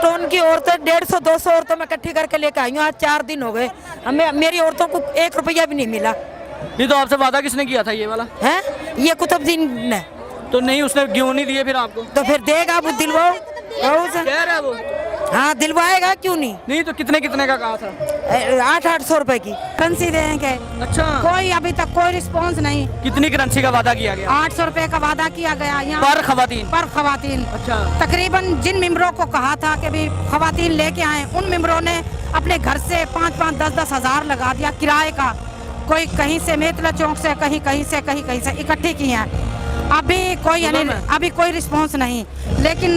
Tone की औरतें 150-200 औरतों में इकट्ठी करके लेकर आई हूँ। आज 4 दिन हो गए, हमें मेरी औरतों को 1 रुपया भी नहीं मिला। नहीं तो आपसे वादा किसने किया था ये वाला? है ये कुतुबुद्दीन ने। तो नहीं, उसने क्यों नहीं दिए फिर आपको? तो फिर देगा वो दिलवाओ। कह रहा है वो। हाँ दिलवाएगा, क्यों नहीं। नहीं तो कितने कितने का कहा था? 800 रुपए की करेंसी देंगे। अच्छा, कोई अभी तक कोई रिस्पॉन्स नहीं। कितनी करेंसी का वादा किया गया? 800 रुपए का वादा किया गया यहाँ पर खवातीन। पर खवातीन। अच्छा, तकरीबन जिन मेंबरों को कहा था कि भी खवातीन लेके आए, उन मेंबरों ने अपने घर से 5-5, 10-10 हजार लगा दिया किराए का। कोई कहीं से मेतला चौक से, कहीं से इकट्ठी की हैं। अभी कोई यानी अभी कोई रिस्पांस नहीं, लेकिन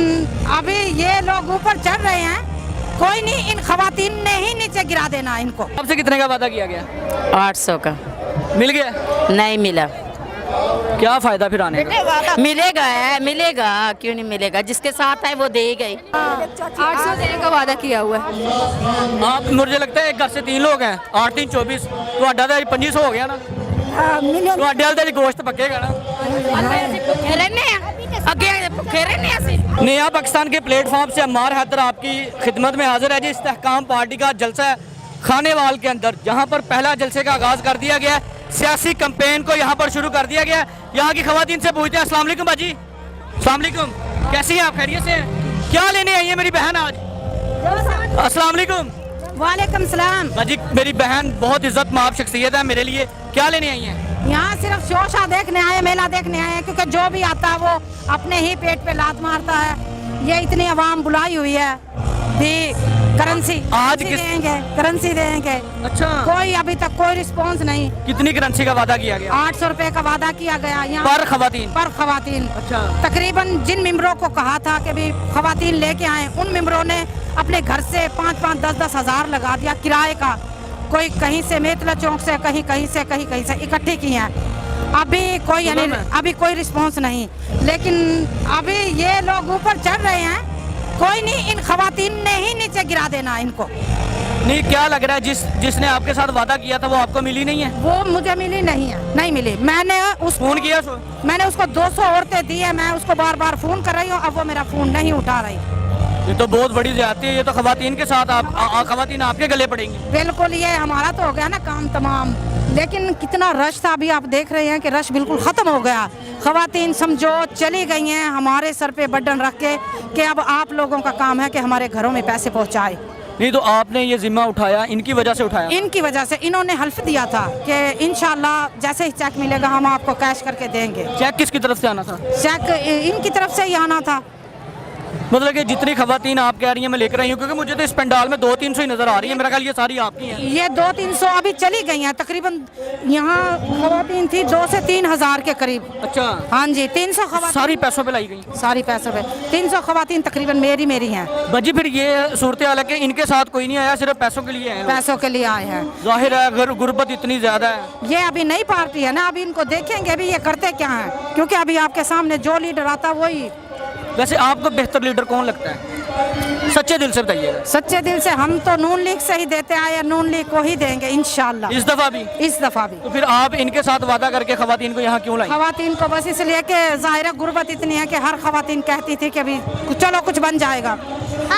अभी ये लोग ऊपर चढ़ रहे हैं। कोई नहीं, इन खवातीन ने ही नीचे गिरा देना इनको। आपसे कितने का वादा किया गया? 800 का मिल गया? नहीं मिला। क्या फायदा फिर आने का? मिलेगा क्यों नहीं मिलेगा, जिसके साथ है वो देगा ही। 800 देने का वादा किया हुआ है। आप, मुझे लगता है एक घर से 3 लोग हैं, 8 3 24, तो 2500 हो गया ना। तो गोश्त पकेगा ना। नया पाकिस्तान के प्लेटफॉर्म से अम्मार हैदर आपकी खिदमत में हाजिर है जी। इस्तेहकाम पार्टी का जलसा है खानेवाल के अंदर, जहां पर पहला जलसे का आगाज कर दिया गया है। सियासी कैंपेन को यहां पर शुरू कर दिया गया है। यहाँ की खवातीन से पूछते हैं। अस्सलाम वालेकुम बाजी। अस्सलाम वालेकुम, कैसी हैं आप? खैरियत से हैं? क्या लेने आई है मेरी बहन आज? अस्सलाम वालेकुम। वालेकुम सलाम। बाजी, मेरी बहन बहुत इज्जत माब शख्सियत है मेरे लिए, क्या लेने आई हैं? यहाँ सिर्फ शोशा देखने आए, मेला देखने आए हैं, क्योंकि जो भी आता है वो अपने ही पेट पे लात मारता है। ये इतनी आवाम बुलाई हुई है भी करेंसी आज करेंसी देंगे। अच्छा, कोई अभी तक कोई रिस्पांस नहीं। कितनी करेंसी का वादा किया गया? 800 रुपए का वादा किया गया यहाँ पर खवातीन। पर खवातीन। अच्छा, तकरीबन जिन मेंबरों को कहा था कि भी खवातीन लेके आए, उन मेंबरों ने अपने घर से 5-5, 10-10 हजार लगा दिया किराए का। कोई कहीं से मेतला चौक से, कहीं से इकट्ठी की हैं। अभी कोई यानी अभी कोई रिस्पांस नहीं, लेकिन अभी ये लोग ऊपर चढ़ रहे हैं। कोई नहीं, इन खवातीन ने ही नीचे गिरा देना इनको। नहीं, क्या लग रहा है जिसने आपके साथ वादा किया था वो आपको मिली नहीं है? वो मुझे मिली नहीं है, नहीं मिली। मैंने उसको 200 औरतें दी है। मैं उसको बार बार फोन कर रही हूँ, अब वो मेरा फोन नहीं उठा रही। ये तो बहुत बड़ी ज्यादती है। ये तो खवातीन के साथ खवातीन आपके गले पड़ेंगी। बिल्कुल, ये हमारा तो हो गया ना काम तमाम। लेकिन कितना रश था, अभी आप देख रहे हैं कि रश बिल्कुल खत्म हो गया। खवातीन समझो चली गई हैं हमारे सर पे बर्डन रख के कि अब आप लोगों का काम है कि हमारे घरों में पैसे पहुंचाए। नहीं तो आपने ये जिम्मा उठाया, इनकी वजह से उठाया? इनकी वजह से। इन्होंने हल्फ दिया था कि इंशाल्लाह जैसे ही चेक मिलेगा हम आपको कैश करके देंगे। चेक किसकी तरफ से आना था? चेक इनकी तरफ से ही आना था। मतलब कि जितनी खवातीन आप कह रही हैं मैं लेकर आई हूँ, क्योंकि मुझे तो इस पंडाल में 200-300 ही नजर आ रही है। मेरा ख्याल ये सारी आपकी हैं। ये 200-300 अभी चली गई हैं। तकरीबन यहाँ खवातीन थी 2 से 3 हजार के करीब। अच्छा, हाँ जी, 300 खवातीन सारी पैसों पे लाई गई? सारी पैसों पे 300 खवातीन तकरीबन मेरी हैं। बाजी, फिर ये सूरत हाल है कि इनके साथ कोई नहीं आया, सिर्फ पैसों के लिए आए। पैसों के लिए आए हैं। जाहिर है गुर्बत इतनी ज्यादा है। ये अभी नई पार्टी है ना, अभी इनको देखेंगे अभी ये करते क्या हैं, क्योंकि अभी आपके सामने जो लीडर आता वही। वैसे आपको बेहतर लीडर कौन लगता है? सच्चे दिल से बताइएगा। सच्चे दिल से हम तो नून लीग से ही देते आए, नून लीग को ही देंगे इंशाल्लाह। इस दफा भी? इस दफा भी। तो फिर आप इनके साथ वादा करके खवातीन को यहाँ क्यों लाई? खवातीन को बस इसलिए कि ज़ाहिर गुर्बत इतनी है कि हर खवातीन कहती थी कि अभी चलो कुछ बन जाएगा।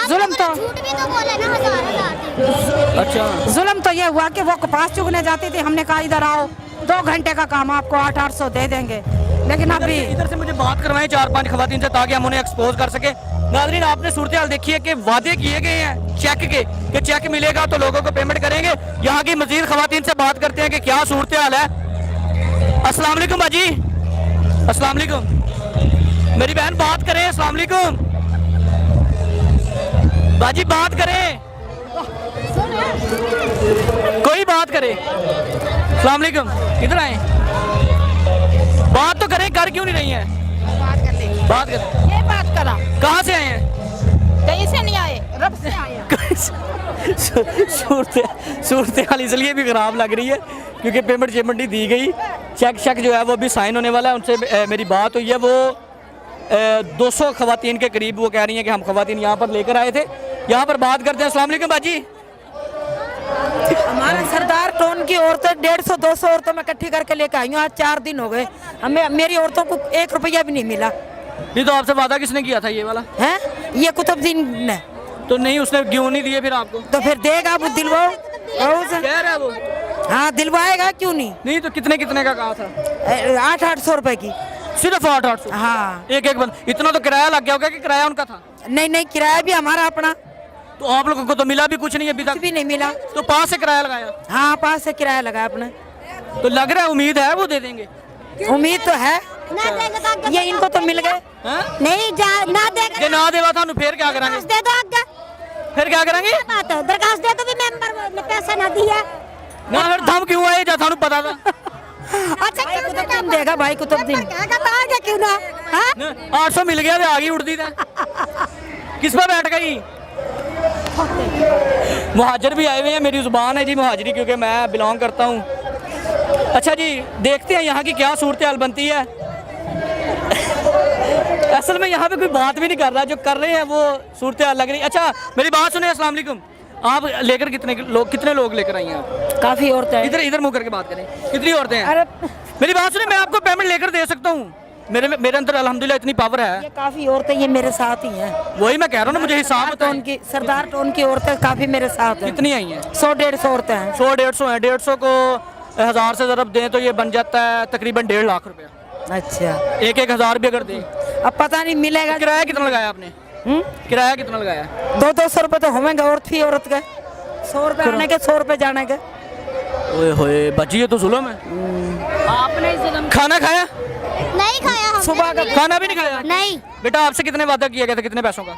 जुल्म तो बोले ना 1000। अच्छा, जुल्म तो ये हुआ कि वो कपास चुगने जाती थी, हमने कहा इधर आओ 2 घंटे का काम आपको 800 दे देंगे। लेकिन अभी इधर से मुझे बात करवाएं 4-5 खवातीन से, ताकि हम उन्हें एक्सपोज कर सके। नाज़रीन, आपने सूरत हाल देखी है कि वादे किए गए हैं चेक के, कि चेक मिलेगा तो लोगों को पेमेंट करेंगे। यहाँ की मजीद खवातीन से बात करते हैं कि क्या सूरत हाल है। अस्सलाम वालेकुम बाजी। अस्सलाम वालेकुम, मेरी बहन बात करें। अस्सलाम वालेकुम बाजी, बात करें, कोई बात करे। अस्सलाम वालेकुम, इधर आए, बात तो करें, कर क्यों नहीं रही है? बात कर। ये बात करा। कहाँ से आए हैं? कहीं से नहीं आए, रब से आए हैं। सूरत हाल इसलिए भी खराब लग रही है क्योंकि पेमेंट नहीं दी गई। चेक जो है वो भी साइन होने वाला है। उनसे मेरी बात हुई है, वो 200 खवातीन के करीब वो कह रही हैं कि हम खवातीन यहाँ पर लेकर आए थे। यहाँ पर बात करते हैं। अस्सलाम वालेकुम बाजी। हमारा सरदार टोन की औरतें 150-200 औरतों में इकट्ठी करके लेकर आई हूँ। आज 4 दिन हो गए, हमें मेरी औरतों को 1 रुपया भी नहीं मिला। नहीं तो आपसे वादा किसने किया था ये वाला? है ये कुतुबुद्दीन ने। तो नहीं उसने क्यों नहीं दिए फिर आपको? तो फिर देगा वो दिलवाओ से। कह रहा है वो। हाँ दिलवाएगा, क्यों नहीं। नहीं तो कितने कितने का कहा था? 800 रुपए की। सिर्फ 800? हाँ। एक एक बंद। इतना तो किराया लग गया होगा कि किराया उनका था? नहीं किराया भी हमारा अपना। तो आप लोगों को तो मिला भी कुछ नहीं अभी तक? कुछ भी नहीं मिला। तो 5 से किराया लगाया? हाँ 5 से किराया लगा अपने। तो लग रहा है उम्मीद है वो दे देंगे? उम्मीद तो है, ना देगा तो आगे ये इनको तो मिल गए। हैं? नहीं जा ना देगा जे ना देवा थानू फिर क्या करेंगे? दरखास्त दे दो आगे। फिर क्या करेंगे? बात है, दरखास्त दे तो भी मेंबर ने पैसा ना दिया। ना फिर धम क्यों आए जब थानू पता था? अच्छा क्यों कुतुबुद्दीन देगा भाई, कुतुबुद्दीन। कहेगा तो आगे क्यों ना? हाँ? 800 मिल गया तो आगे उड़ती था। किस पर बैठ गई? मुहाजिर भी आए हुए हैं, मेरी जुबान है जी मुहाजिरी, क्योंकि मैं बिलोंग करता हूँ। अच्छा जी, देखते हैं यहाँ की क्या सूरत हाल बनती है। असल में यहाँ पे कोई बात भी नहीं कर रहा, जो कर रहे हैं वो सूरत हाल लग रही। अच्छा मेरी बात सुने, अस्सलाम वालेकुम। आप लेकर कितने लोग लेकर आई हैं आप? काफी औरतें इधर इधर मुंह करके बात करें। कितनी औरतें हैं? अरे मेरी बात सुने, मैं आपको पेमेंट लेकर दे सकता हूँ। मेरे अंदर अल्हम्दुलिल्लाह इतनी पावर है। ये काफी औरतें ये मेरे साथ ही हैं। वही मैं कह रहा हूँ ना, मुझे हिसाब सरदार बताएं। टोन की, सरदार टोन की औरतें काफी मेरे साथ हैं। कितनी आई हैं? 100-150 औरतें हैं। 100-150 है। 150 को 1000 से ज़रब दें तो ये बन जाता है तकरीबन 1.5 लाख रुपया। अच्छा, एक हज़ार भी अगर दें। अब पता नहीं मिलेगा। किराया कितना लगाया आपने? किराया कितना लगाया? 200 रुपए तो होंगे औरत फी औरत के। 100 रुपए आने के, 100 रुपए जाने के। ओए होए बच्ची, ये तो जुल्म है। आपने जुल्म खाना खाया? नहीं खाया हमने। सुबह का खाना भी नहीं खाया? नहीं, बेटा आपसे कितने वादा किया गया था, कितने पैसों का?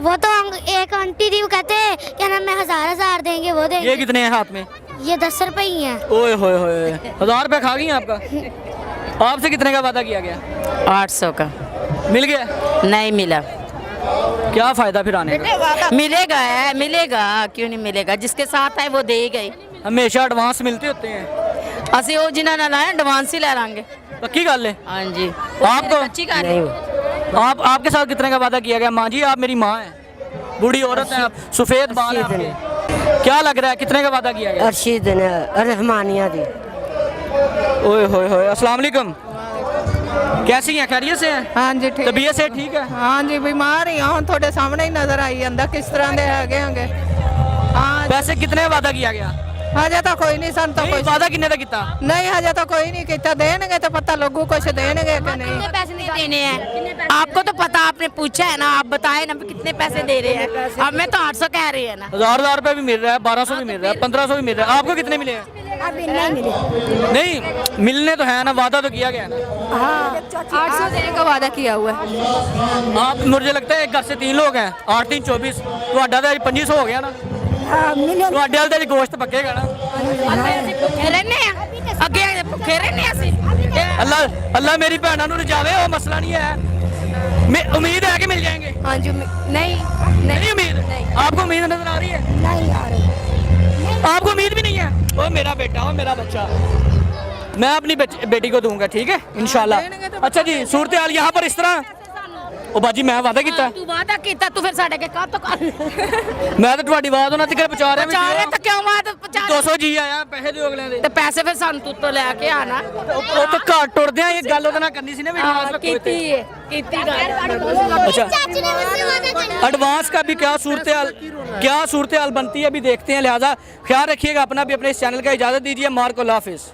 वो तो एक आंटी थी, वो कहते हैं क्या नाम है 1000 देंगे, वो ये देंगे। कितने हैं हाथ में? ये 10 रुपए ही हैं। ओए होए होए, 1000 रुपया खा गई हैं आपका? आपसे कितने का वादा किया गया? 800 का मिल गया? नहीं मिला। क्या फायदा फिर आने का? मिलेगा क्यों नहीं मिलेगा, जिसके साथ है वो दे गए। हमेशा एडवांस मिलते होते हैं। ਅਸੀਂ ਉਹ ਜਿਨ੍ਹਾਂ ਨਾਲ ਆਏ ਐਡਵਾਂਸ ਹੀ ਲੈ ਲਾਂਗੇ। पक्की गल है? हाँ जी। आपको? अच्छी गाड़ी। आपके साथ कितने का वादा किया गया? माँ जी आप मेरी माँ है, बूढ़ी औरत है आप, सफेद बाल है आपके। क्या लग रहा है कितने का वादा किया गया? अर्शीद ने रहमानिया दी। ओए होए होए, अस्सलाम वालेकुम। कैसी हैं, खैरियत से हैं? हाँ जी ठीक। तबीयत से ठीक है? हाँ जी बीमार ही हूँ, थोड़े सामने ही नजर आई ਜਾਂਦਾ किस तरह ਦੇ ਹੈਗੇ ਹੋਗੇ। हाँ पैसे कितने वादा किया गया? हजे तो कोई नहीं सन तो नहीं, कोई वादा कितने का किया? नहीं हजे तो कोई नहीं किया, देंगे तो पता लगू कुछ देंगे कि नहीं। कितने पैसे नहीं देने हैं आपको तो पता, आपने पूछा है ना, आप बताए ना कितने पैसे दे रहे हैं। हमें तो 800 कह रहे हैं ना। 1000 रुपये भी मिल रहा है, 1200 भी मिल रहा है, 1500 भी मिल रहा है। आपको कितने मिले हैं? अभी नहीं मिले। नहीं मिलने तो है ना, वादा तो किया गया ना। 800 देने का वादा किया हुआ है। आप मुझे लगता है एक घर से 3 लोग हैं, 8 3 24, तो 2500 हो गया ना। ਤੁਹਾਡੇ ਵਾਲ ਤੇ ਗੋਸ਼ਤ ਪੱਕੇਗਾ ਨਾ। ਭੁੱਖੇ ਰਹਿੰਦੇ ਆ, ਅੱਗੇ ਭੁੱਖੇ ਰਹਿੰਦੇ ਅਸੀਂ। अल्लाह मेरी भैनों ਨੂੰ ਰਜਾਵੇ, ਉਹ ਮਸਲਾ नहीं है। उम्मीद है कि मिल जाएंगे? हाँ जी नहीं नहीं उम्मीद? आपको उम्मीद नजर आ रही है? नहीं आ रही। आपको उम्मीद भी नहीं है? ओ मेरा बेटा, ओ मेरा बच्चा, मैं अपनी बेटी को दूंगा, ठीक है इंशाल्लाह। अच्छा जी, सूरत हाल यहाँ पर इस तरह। ओ बाजी मैं वादा किया। ਤੂੰ ਵਾਦਾ ਕੀਤਾ, ਤੂੰ ਫਿਰ ਸਾਡੇ ਕੇ ਕਾਹ ਤੋਂ ਕਰ मैं तो ਤੁਹਾਡੀ ਆਵਾਜ਼ ਉਹਨਾਂ ਤੱਕ ਪਹੁੰਚਾ ਰਿਹਾ ਪਹੁੰਚਾ ਰਹੇ ਤਾਂ ਕਿਉਂ ਵਾਦ ਪਹੁੰਚਾ 200 ਜੀ ਆਇਆ, ਪੈਸੇ ਦਿਓ ਅਗਲਿਆਂ ਦੇ। ਤੇ ਪੈਸੇ ਫਿਰ ਸਾਨੂੰ ਤੂੰ ਤੋਂ ਲੈ ਕੇ ਆਣਾ। ਉਹ ਤਾਂ ਘਰ ਟੁਰਦੇ ਆ, ਇਹ ਗੱਲ ਉਹਦੇ ਨਾਲ ਕਰਨੀ ਸੀ ना, मेरी आवाज पे ਕੀਤੀ ਗੱਲ। अच्छा चाची ने मुझसे वादा करना। एडवांस का भी क्या सूरत हाल बनती है अभी देखते हैं। लिहाजा ख्याल रखिएगा अपना भी, अपने इस चैनल का। इजाज़त दीजिए, मार्को हाफिज़।